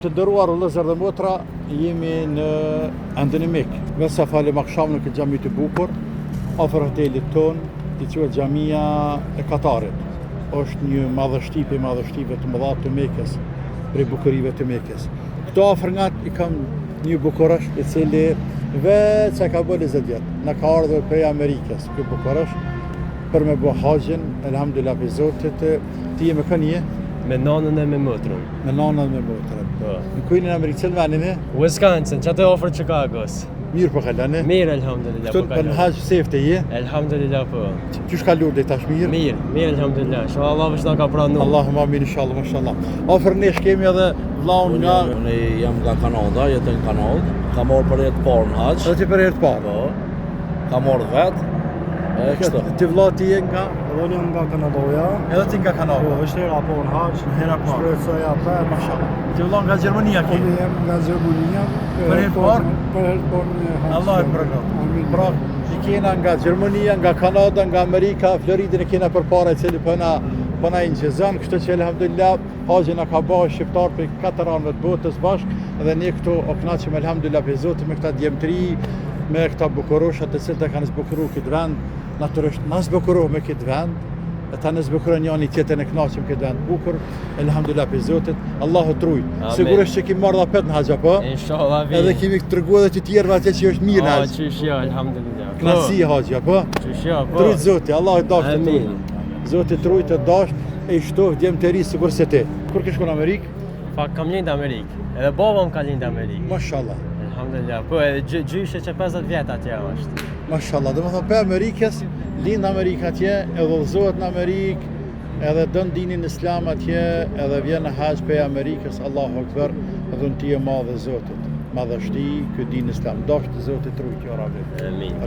Të nderuar vëllezër dhe motra, jemi në Endonimik. Mesa falim akşam në këtë xhami të bukur, afër hotelit ton, i quhet Xhamia e Katarit. Është një madhështi për madhështive të mëdha të Mekës, prej bukurive të Mekës. Këto afër ngat i kam një bukurësh i cili vetë ka bërë 20 vjet. Na ka ardhur prej Amerikës, ky bukurësh për me bë haxhin, elhamdulillah bi Zotit. Ti je me kënje? Me nanën e me motrën. Me nanën e me motrën. Po. Në kujnë në Amerikë, cëllë venin e? Wisconsin, që atë ofër Chicagos. Mirë po kalane? Mirë, elhamdulillah. Këtu për në haqë sefte je? Elhamdulillah po. Qysh ka lurë dhe tash mirë? Mirë, elhamdulillah. Shoh Allah vështë ka pranu. Allahumma amin, inshallah, mashallah. Ofër nesh kemi edhe vlaun nga... Unë jam nga Kanada, jetë në Kanadë. Ka morë për jetë parë në haqë. Edhe ti për herë të parë? Po. Ka morë vetë. E kështë. Ti vlla ti je nga? Unë jam nga Kanadoja. Edhe ti nga Kanada? Po, është hera po në haqë. Hera parë. Shpresoja për, Mashallah. Ti vlla nga Gjermania ke? Unë jam nga Gjermania. Për herë të parë? Për herë të parë në haqë. Allah e mbrënot. Amin. Pra, i kena nga Gjermania, nga Kanada, nga Amerika, Floridën e kena për para i cili pëna i nxezën, kështu që elhamdulillah haxhin na ka bërë shqiptar për 4 anëve të botës bashkë, dhe ne këtu o kënaqem elhamdulillah për Zotin me këta djemtëri, me këta bukurosha të cilët e kanë zbukuruar këtë vend, natyrisht na zbukuroh me këtë vend, e ta në zbukurojnë njëri tjetrin e kënaqem këtë vend bukur, elhamdulillah për Zotit, Allahu trujt. Sigurisht që kemi marrë dhapet në haxh apo? Inshallah vi. Edhe kemi treguar edhe të tjerëve atë që është mirë në haxh. Qysh jo, elhamdulillah. Knasi haxhi apo? Qysh jo, po. Trujt Zoti, Allahu dashur të Amin. trujt. Zoti trujt të dash e i shtoh djemtëri sikur se ti. Kur ke shkuar në Amerikë? Fak kam lind Amerikë. Edhe baba më ka lind Amerikë. Mashallah. Elhamdulillah. Po edhe gjyshe që 50 vjet atje është. Mashallah, domethënë pe Amerikës, lind Amerikë atje, edhe udhëzohet në Amerikë, edhe don dinin islam atje, edhe vjen në haxh pe Amerikës, Allahu Akbar, dhunti e madhe Zotit. Madhështi ky din islam. Dashur të Zotit trujt jo rabbi. Amin.